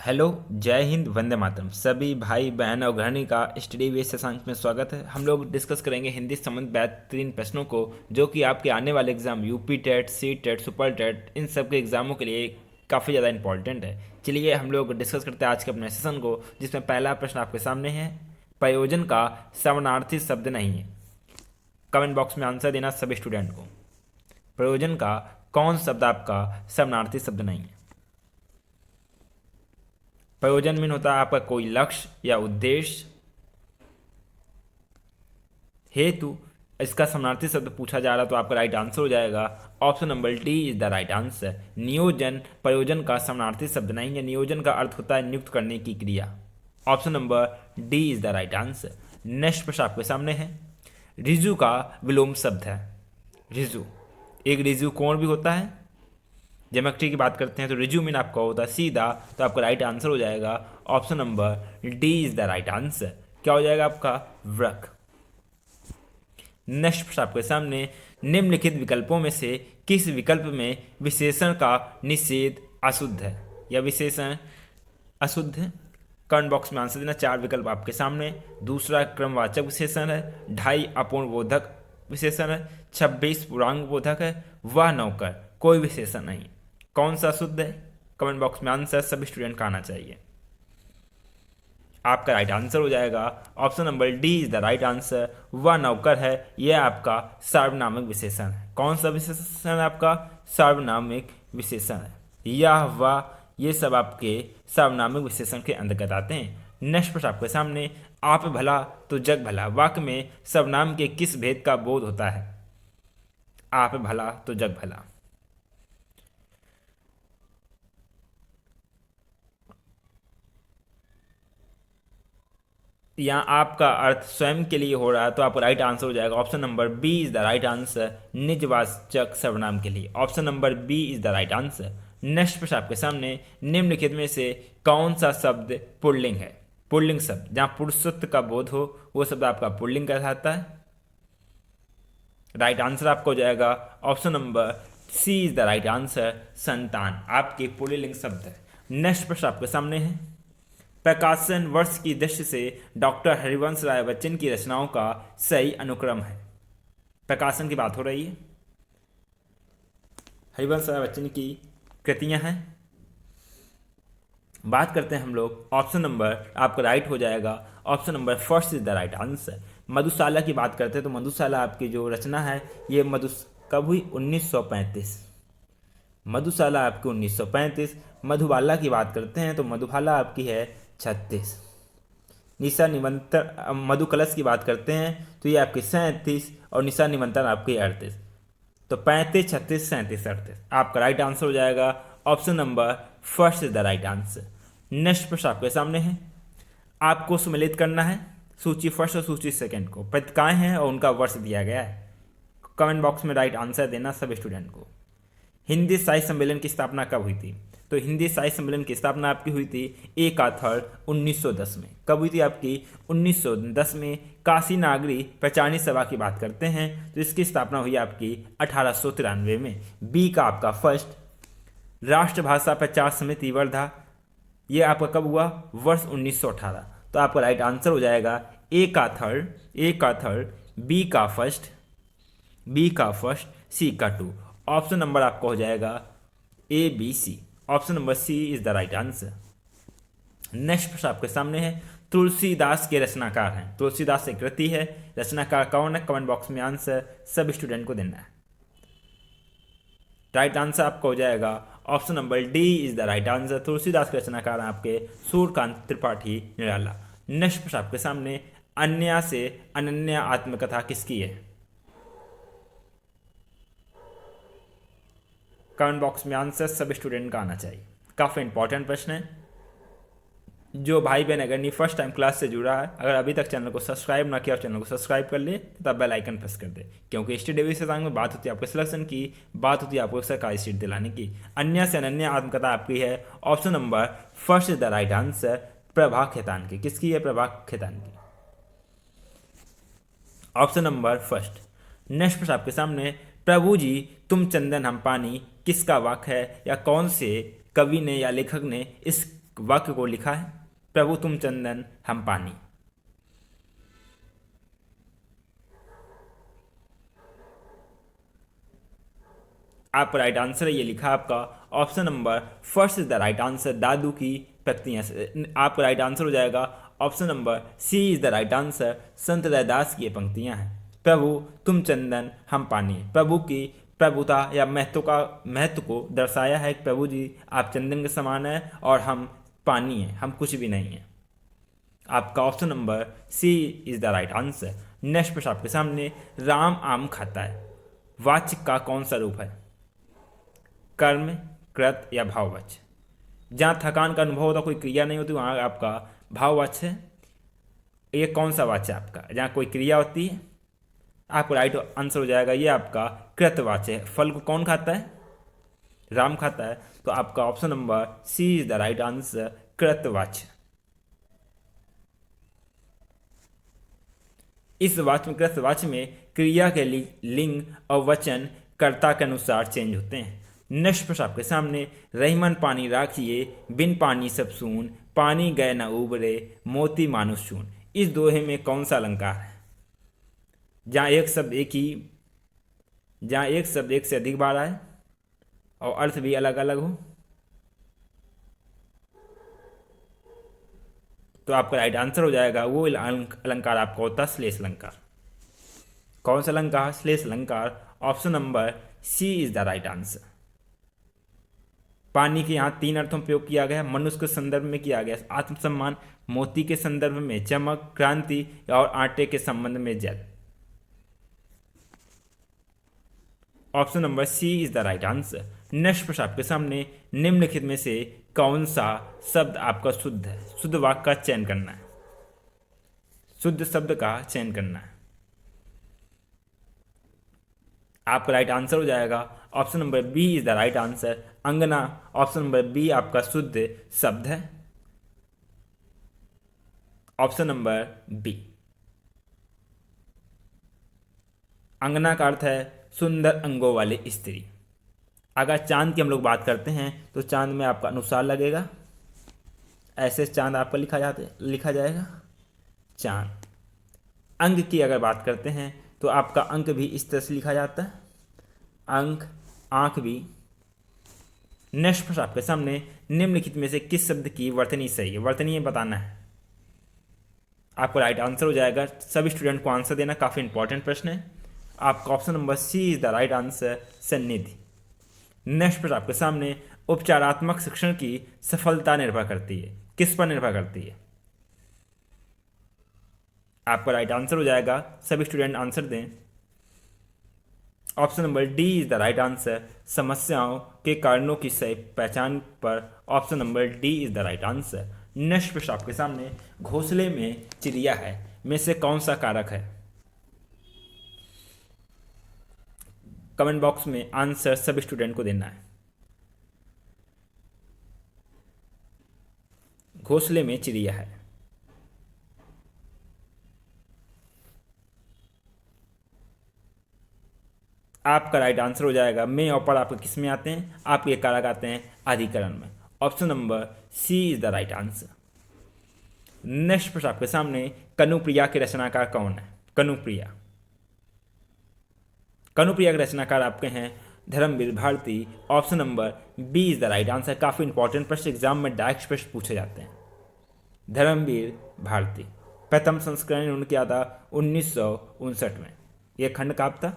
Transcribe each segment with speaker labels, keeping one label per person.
Speaker 1: Hello, जय हिंद, वंदे मातरम। सभी भाई बहन और गृहिणी का स्टडी बेस शशांक में स्वागत है। हम लोग डिस्कस करेंगे हिंदी संबंध बेहतरीन प्रश्नों को, जो कि आपके आने वाले exam UP TET, C TET, super TET, इन सब के एग्जामों के लिए काफ़ी ज़्यादा इंपॉर्टेंट है। चलिए हम लोग डिस्कस करते हैं आज के अपने सेशन को, जिसमें पहला प्रश्न आपके सामने है। प्रयोजन का समानार्थी शब्द नहीं है। कमेंट बॉक्स में आंसर देना सभी स्टूडेंट को। प्रयोजन का कौन शब्द आपका समानार्थी शब्द नहीं है? प्रयोजन मीन होता है आपका कोई लक्ष्य या उद्देश्य, हेतु। इसका समानार्थी शब्द पूछा जा रहा तो आपका राइट आंसर हो जाएगा option number D is the right answer. नियोजन प्रयोजन का समानार्थी शब्द नहीं है। नियोजन का अर्थ होता है नियुक्त करने की क्रिया। Option number D is the right answer. Next प्रश्न आपके सामने है। रिजु का विलोम शब्द है। रिजु एक रिजु कोण भी होता है। ज्योमेट्री की बात करते हैं तो रिज्यू मीन आपका होता है सीधा, तो आपका राइट आंसर हो जाएगा option number D is the right answer. क्या हो जाएगा आपका? वृक्क। नेक्स्ट प्रश्न आपके सामने। निम्नलिखित विकल्पों में से किस विकल्प में विशेषण का निषेध अशुद्ध है या विशेषण अशुद्ध है? कमेंट बॉक्स में आंसर देना। चार विकल्प आपके सामने। दूसरा क्रमवाचक विशेषण है, 2.5 अपूर्णबोधक विशेषण है, 26 पूर्णांक बोधक है, वह नौकर कोई विशेषण नहीं। कौन सा शुद्ध है? कमेंट बॉक्स में आंसर सभी स्टूडेंट का आना चाहिए। आपका राइट आंसर हो जाएगा option number D is the right answer. वह नौकर है, यह आपका सार्वनामिक विशेषण है। कौन सा विशेषण है आपका? सार्वनामिक विशेषण है। यह वह ये सब आपके सार्वनामिक विशेषण के अंतर्गत आते हैं। नेक्स्ट प्रश्न आपके सामने। आप भला तो जग भला वाक्य में सर्वनाम के किस भेद का बोध होता है? आप भला तो जग भला। यहाँ आपका अर्थ स्वयं के लिए हो रहा है तो आपका राइट आंसर हो जाएगा option number B is the right answer. निजवाचक सर्वनाम के लिए option number B is the right answer. Next प्रश्न आपके सामने। निम्नलिखित में से कौन सा शब्द पुल्लिंग है? पुल्लिंग शब्द जहाँ पुरुषत्व का बोध हो वो शब्द आपका पुल्लिंग कहलाता है। राइट आंसर आपका हो जाएगा option number C is the right answer. संतान आपके पुल्लिंग शब्द है। नेक्स्ट प्रश्न आपके सामने है। प्रकाशन वर्ष की दृष्टि से डॉक्टर हरिवंश राय बच्चन की रचनाओं का सही अनुक्रम है। प्रकाशन की बात हो रही है, हरिवंश राय बच्चन की कृतियां हैं। बात करते हैं हम लोग ऑप्शन नंबर, आपका राइट हो जाएगा option number first is the right answer. Madhushala की बात करते हैं तो मधुशाला आपकी जो रचना है ये कब हुई? 1935। मधुशाला आपकी 1935। मधुबाला की बात करते हैं तो मधुबाला आपकी है 36। निशा निमंत्रण मधु कलश की बात करते हैं तो ये आपकी 37 और निशा निमंत्रण आपकी 38। तो 35, 36, 37, 38 आपका राइट आंसर हो जाएगा option number first is the right answer. Next प्रश्न आपके सामने है। आपको सम्मिलित करना है सूची फर्स्ट और सूची सेकंड को। पत्रिकाएं हैं और उनका वर्ष दिया गया है। कमेंट बॉक्स में राइट आंसर देना सभी स्टूडेंट को। हिंदी साहित्य सम्मेलन की स्थापना कब हुई थी? तो हिंदी साहित्य सम्मेलन की स्थापना आपकी हुई थी 1/3/1910 में। कब हुई थी आपकी? 1910 में। काशी नागरी प्रचारणी सभा की बात करते हैं तो इसकी स्थापना हुई आपकी 1893 में। बी का आपका फर्स्ट। राष्ट्रभाषा प्रचार समिति वर्धा, ये आपका कब हुआ? वर्ष 1918। तो आपका राइट आंसर हो जाएगा ए का थर्ड, बी का फर्स्ट, सी का 2। ऑप्शन नंबर आपका हो जाएगा A B C. Option number C is the right answer. Next प्रश्न आपके सामने है। तुलसीदास के रचनाकार हैं। तुलसीदास एक कृति है, रचनाकार कौन है? कमेंट बॉक्स में आंसर सभी स्टूडेंट को देना है। राइट आंसर आपका हो जाएगा option number D is the right answer. Tulsidas के रचनाकार हैं आपके सूर्यकांत त्रिपाठी निराला। नेक्स्ट प्रश्न आपके सामने। अन्या से अनन्या आत्मकथा किसकी है? कमेंट बॉक्स में आंसर सभी स्टूडेंट का आना चाहिए। काफ़ी इंपॉर्टेंट प्रश्न है। जो भाई बहन अगर नहीं फर्स्ट टाइम क्लास से जुड़ा है, अगर अभी तक चैनल को सब्सक्राइब ना किया, चैनल को सब्सक्राइब कर ले तब बेल आइकन प्रेस कर दे, क्योंकि स्टेट डिवीजन में बात होती है आपके सिलेक्शन की, बात होती है आपको सरकारी सीट दिलाने की। अन्य से अनन्या आत्मकथा आपकी है option number first is the right answer. Prabha Khaitan की। किसकी है? प्रभा खेतान की। Option number first. नेक्स्ट प्रश्न आपके सामने। प्रभु जी तुम चंदन हम पानी किसका वाक्य है या कौन से कवि ने या लेखक ने इस वाक्य को लिखा है, प्रभु तुम चंदन हम पानी। आपका राइट आंसर है, ये लिखा आपका option number first is the right answer, Dadu की पंक्तियां। आपका राइट आंसर हो जाएगा option number C is the right answer, संत रैदास की ये पंक्तियां हैं। प्रभु तुम चंदन हम पानी, प्रभु की प्रभुता या महत्व को दर्शाया है कि प्रभु जी आप चंदन के समान है और हम पानी हैं, हम कुछ भी नहीं है। आपका option number C is the right answer. Next प्रश्न आपके सामने, राम आम खाता है, वाच्य का कौन सा रूप है? कर्म, कृत या भाववाच्य? जहाँ थकान का अनुभव होता, कोई क्रिया नहीं होती, वहाँ आपका भाववाच्य है। ये कौन सा वाच्य है आपका? जहाँ कोई क्रिया होती है, आपको राइट आंसर हो जाएगा ये आपका कृतवाच्य है। फल को कौन खाता है? राम खाता है। तो आपका option number C is the right answer, कृतवाच्य। इस वाच्य में, कृतवाच्य में क्रिया के लिंग और वचन कर्ता के अनुसार चेंज होते हैं। नेक्स्ट प्रश्न आपके सामने, रहीमन पानी राखिए, बिन पानी सब सून, पानी गए न उबरे, मोती मानुष चून। इस दोहे में कौन सा अलंकार है? जहाँ एक शब्द एक से अधिक बार आए और अर्थ भी अलग अलग हो। तो आपका राइट आंसर हो जाएगा वो अलंकार आपका होता है श्लेष अलंकार। कौन सा अलंकार? श्लेष अलंकार। Option number C is the right answer. पानी के यहाँ 3 अर्थों में प्रयोग किया गया है। मनुष्य के संदर्भ में किया गया, आत्मसम्मान, मोती के संदर्भ में चमक, क्रांति और आटे के संबंध में जल। Option number C is the right answer. Next प्रश्न आपके सामने, निम्नलिखित में से कौन सा शब्द आपका शुद्ध है? शुद्ध वाक्य का चयन करना है, शुद्ध शब्द का चयन करना है। आपका राइट आंसर हो जाएगा option number B is the right answer, अंगना। ऑप्शन नंबर बी आपका शुद्ध शब्द है, ऑप्शन नंबर बी। अंगना का अर्थ है सुंदर अंगों वाली स्त्री। अगर चांद की हम लोग बात करते हैं तो चांद में आपका अनुसार लगेगा, ऐसे चांद आपका लिखा जाएगा चांद। अंग की अगर बात करते हैं तो आपका अंक भी इस तरह से लिखा जाता है, अंक, आंख भी। नेक्स्ट प्रश्न आपके सामने, निम्नलिखित में से किस शब्द की वर्तनी सही है? वर्तनी बताना है। आपको राइट आंसर हो जाएगा। सभी स्टूडेंट को आंसर देना, काफ़ी इंपॉर्टेंट प्रश्न है। आपका option number C is the right answer, सन्निधि। नेक्स्ट प्रश्न आपके सामने, उपचारात्मक शिक्षण की सफलता निर्भर करती है, किस पर निर्भर करती है? आपका राइट आंसर हो जाएगा। सभी स्टूडेंट आंसर दें। Option number D is the right answer, समस्याओं के कारणों की सही पहचान पर। Option number D is the right answer. Next प्रश्न आपके सामने, घोंसले में चिड़िया है में से कौन सा कारक है? कमेंट बॉक्स में आंसर सभी स्टूडेंट को देना है। घोंसले में चिड़िया है। आपका राइट आंसर हो जाएगा में और पर आपके किस में आते हैं? आपके कारक आते हैं अधिकरण में। Option number C is the right answer. Next प्रश्न आपके सामने, कनुप्रिया के रचनाकार कौन है? कनुप्रिया के रचनाकार आपके हैं Dharmveer Bharti. Option number B is the right answer. काफ़ी इंपॉर्टेंट प्रश्न, एग्जाम में डायरेक्ट प्रश्न पूछे जाते हैं। धर्मवीर भारती, प्रथम संस्करण इन्होंने किया था 1959 में। यह खंड काव्य था।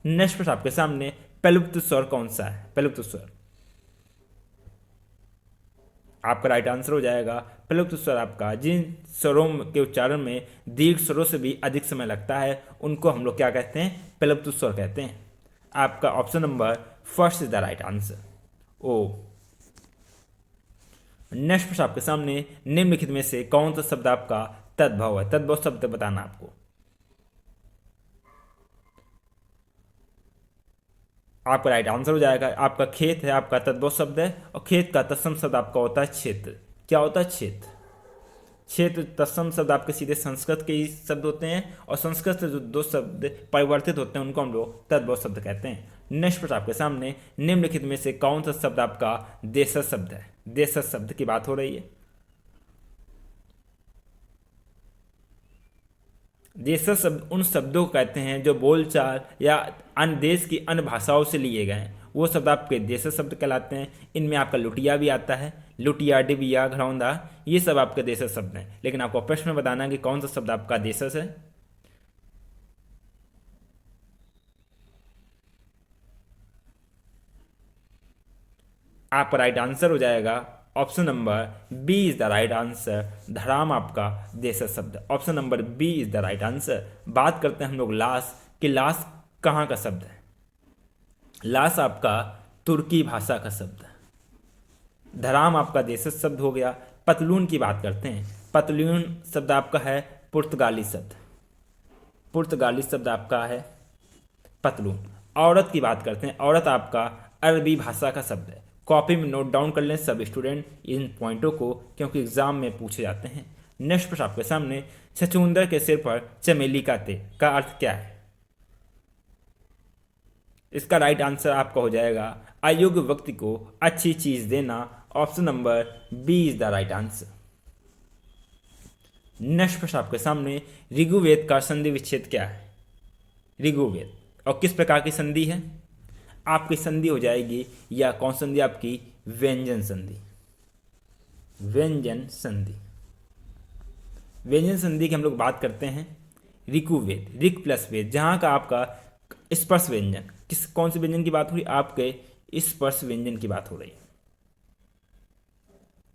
Speaker 1: नेक्स्ट प्रश्न आपके सामने, प्लुप्त स्वर कौन सा है? प्लुप्त स्वर। आपका राइट आंसर हो जाएगा प्लुप्त स्वर आपका जिन स्वरों के उच्चारण में दीर्घ स्वरों से भी अधिक समय लगता है उनको हम लोग क्या कहते हैं? प्लुप्त स्वर कहते हैं। आपका option number first is the right answer, ओ। नेक्स्ट प्रश्न आपके सामने, निम्नलिखित में से कौन सा शब्द आपका तद्भव है? तद्भव शब्द बताना आपको। आपका राइट आंसर हो जाएगा आपका खेत है, आपका तद्भव शब्द है। और खेत का तत्सम शब्द आपका होता है क्षेत्र। क्या होता है? क्षेत्र। क्षेत्र तत्सम शब्द आपके सीधे संस्कृत के ही शब्द होते हैं, और संस्कृत से जो 2 शब्द परिवर्तित होते हैं उनको हम लोग तद्भव शब्द कहते हैं। नेक्स्ट प्रश्न आपके सामने, निम्नलिखित में से कौन सा शब्द आपका देशज शब्द है? देशज शब्द की बात हो रही है। देशज शब्द उन शब्दों को कहते हैं जो बोलचाल या अन्य देश की अन्य भाषाओं से लिए गए हैं, वो शब्द आपके देशज शब्द कहलाते हैं। इनमें आपका लुटिया भी आता है, लुटिया, डिबिया, घरौंदा, ये सब आपके देशज शब्द हैं। लेकिन आपको प्रश्न में बताना है कि कौन सा शब्द आपका देशज है। आपका राइट आंसर हो जाएगा option number B is the right answer. धराम आपका देशज शब्द, option number B is the right answer. बात करते हैं हम लोग लाश कि लाश कहाँ का शब्द है। लाश आपका तुर्की भाषा का शब्द है। धराम आपका देशज शब्द हो गया। पतलून की बात करते हैं। पतलून शब्द आपका है पुर्तगाली शब्द। पुर्तगाली शब्द आपका है पतलून। औरत की बात करते हैं। औरत आपका अरबी भाषा का शब्द है। कॉपी में नोट डाउन कर लें सब स्टूडेंट इन पॉइंटों को, क्योंकि एग्जाम में पूछे जाते हैं। नेक्स्ट प्रश्न आपके सामने, छछूंदर के सिर पर चमेली का तेल का अर्थ क्या है। इसका राइट आंसर आपका हो जाएगा अयोग्य व्यक्ति को अच्छी चीज देना। Option number B is the right answer. Next प्रश्न आपके सामने, ऋग्वेद का संधि विच्छेद क्या है। ऋग्वेद और किस प्रकार की संधि है। आपकी संधि हो जाएगी, या कौन संधि आपकी, व्यंजन संधि। व्यंजन संधि। व्यंजन संधि की हम लोग बात करते हैं। ऋग्वेद, ऋग प्लस वेद, जहाँ का आपका स्पर्श व्यंजन, किस कौन से व्यंजन की बात हो रही, आपके स्पर्श व्यंजन की बात हो रही।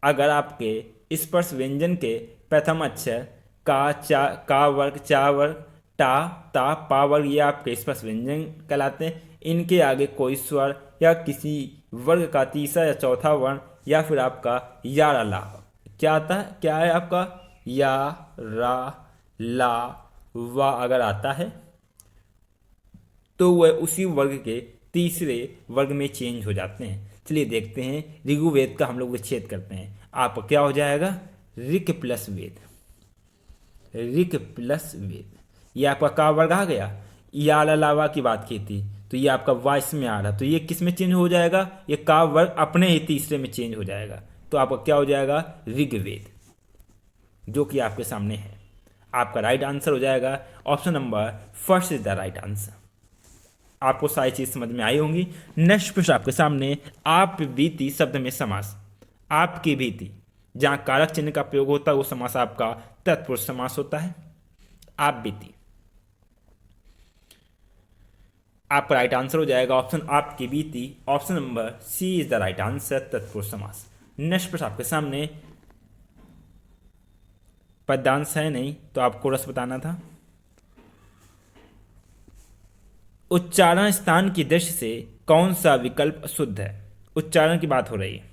Speaker 1: अगर आपके स्पर्श व्यंजन के प्रथम अक्षर का, चा, का वर्ग, चा वर्ग, टा, ता, पा वर्ग, ये आपके स्पर्श व्यंजन कहलाते हैं। इनके आगे कोई स्वर या किसी वर्ग का तीसरा या चौथा वर्ण, या फिर आपका या रा ला, क्या आता है, क्या है आपका, या रा ला वा अगर आता है तो वह उसी वर्ग के तीसरे वर्ग में चेंज हो जाते हैं। चलिए देखते हैं, ऋग्वेद का हम लोग विच्छेद करते हैं। आप क्या हो जाएगा, ऋक प्लस वेद। ऋक प्लस वेद, ये आपका का वर्ग आ गया। या लावा की बात की थी तो ये आपका वाइस में आ रहा, तो ये किस में चेंज हो जाएगा, ये का वर्ग अपने ही तीसरे में चेंज हो जाएगा। तो आपका क्या हो जाएगा, ऋग्वेद, जो कि आपके सामने है। आपका राइट आंसर हो जाएगा option number first is the right answer. आपको सारी चीज समझ में आई होंगी। नेक्स्ट प्रश्न आपके सामने, आप बीती शब्द में समास। आपकी बीती, जहां कारक चिन्ह का प्रयोग होता है वो समास आपका तत्पुरुष समास होता है। आप बीती, आपका राइट आंसर हो जाएगा ऑप्शन आपकी बीती, option number C is the right answer, तत्पुरुष समास। नेक्स्ट प्रश्न आपके सामने, पद्यांश है नहीं तो आपको रस बताना था। उच्चारण स्थान की दृष्टि से कौन सा विकल्प शुद्ध है। उच्चारण की बात हो रही है,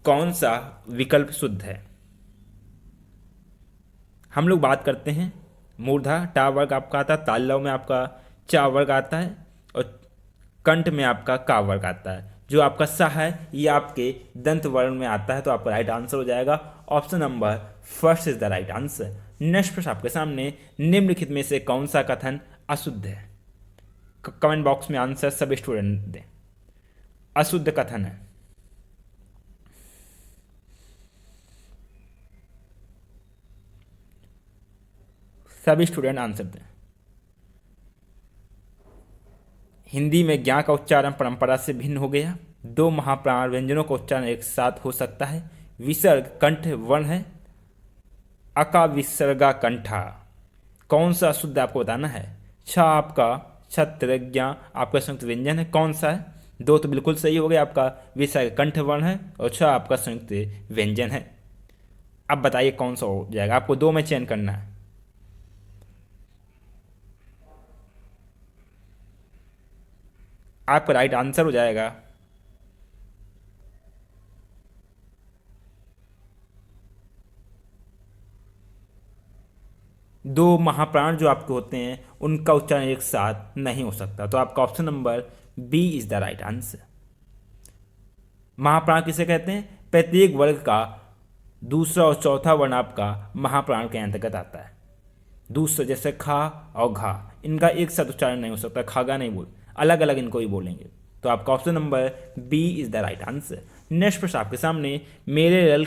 Speaker 1: कौन सा विकल्प शुद्ध है। हम लोग बात करते हैं मूर्धा, टा वर्ग आपका आता है, ताल्लव में आपका चा वर्ग आता है, और कंठ में आपका का वर्ग आता है। जो आपका सा है ये आपके दंत वर्ण में आता है। तो आपका राइट आंसर हो जाएगा option number first is the right answer. Next प्रश्न आपके सामने, निम्नलिखित में से कौन सा कथन अशुद्ध है। कमेंट बॉक्स में आंसर सब स्टूडेंट दें। अशुद्ध कथन है, सभी स्टूडेंट आंसर दें। हिंदी में ज्ञा का उच्चारण परंपरा से भिन्न हो गया। दो महाप्राण व्यंजनों का उच्चारण एक साथ हो सकता है। विसर्ग कंठ वर्ण है, अका विसर्गा कंठा। कौन सा शुद्ध आपको बताना है। छ आपका छत्र, ज्ञा आपका संयुक्त व्यंजन है, कौन सा है। दो तो बिल्कुल सही हो गया, आपका विसर्ग कंठ वर्ण है और छ आपका संयुक्त व्यंजन है। अब बताइए कौन सा हो जाएगा, आपको दो में चयन करना है। आपका राइट आंसर हो जाएगा दो महाप्राण जो आपके होते हैं उनका उच्चारण एक साथ नहीं हो सकता। तो आपका option number B is the right answer. महाप्राण किसे कहते हैं, प्रत्येक वर्ग का दूसरा और चौथा वर्ण आपका महाप्राण के अंतर्गत आता है। दूसरा जैसे खा और घा, इनका एक साथ उच्चारण नहीं हो सकता, खागा नहीं बोल, अलग अलग इनको ही बोलेंगे। तो आपका option number B is the right answer. Next प्रश्न आपके सामने, मेरे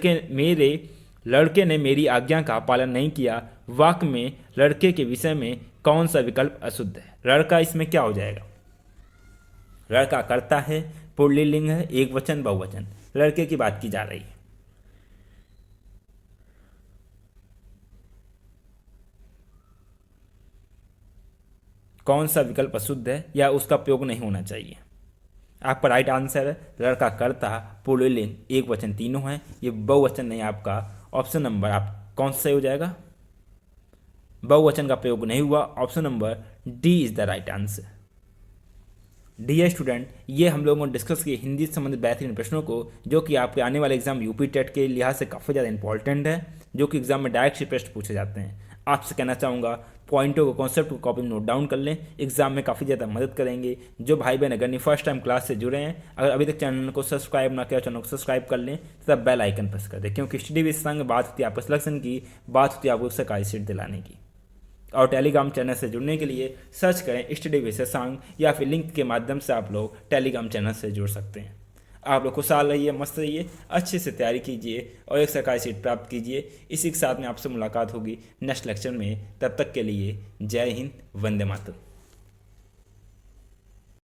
Speaker 1: लड़के ने मेरी आज्ञा का पालन नहीं किया, वाक्य में लड़के के विषय में कौन सा विकल्प अशुद्ध है? लड़का इसमें क्या हो जाएगा? लड़का कर्ता है, पुल्लिंग है, एक वचन, बहुवचन। लड़के की बात की जा रही है। कौन सा विकल्प अशुद्ध है या उसका प्रयोग नहीं होना चाहिए? आपका राइट आंसर है लड़का कर्ता, पुल्लिंग, एक वचन, तीनों है। ये बहुवचन नहीं, आपका ऑप्शन नंबर आप कौन सा हो जाएगा? बहुवचन का प्रयोग नहीं हुआ। Option number D is the right answer. Dear student, ये हम लोगों ने डिस्कस किए हिंदी से संबंधित बेहतरीन प्रश्नों को, जो कि आपके आने वाले एग्जाम यूपी टेट के लिहाज से काफ़ी ज़्यादा इंपॉर्टेंट है, जो कि एग्जाम में डायरेक्ट से प्रश्न पूछे जाते हैं। आपसे कहना चाहूँगा, पॉइंटों को, कॉन्सेप्ट को कॉपी में नोट डाउन कर लें, एग्जाम में काफ़ी ज़्यादा मदद करेंगे। जो भाई बहन अगर नहीं फर्स्ट टाइम क्लास से जुड़े हैं, अगर अभी तक चैनल को सब्सक्राइब ना किया, चैनल को सब्सक्राइब कर लें तथा बेल आइकन प्रेस कर दें, क्योंकि स्टडी विद संग बात होती है आपके सिलेक्शन की, बात होती है आपको सरकारी सीट दिलाने की। और टेलीग्राम चैनल से जुड़ने के लिए सर्च करें स्टडी विद संग, या फिर लिंक के माध्यम से आप लोग टेलीग्राम चैनल से जुड़ सकते हैं। आप लोग खुशहाल रहिए, मस्त रहिए, अच्छे से तैयारी कीजिए और एक सरकारी सीट प्राप्त कीजिए। इसी के साथ में आपसे मुलाकात होगी नेक्स्ट लेक्चर में। तब तक के लिए जय हिंद, वंदे मातरम।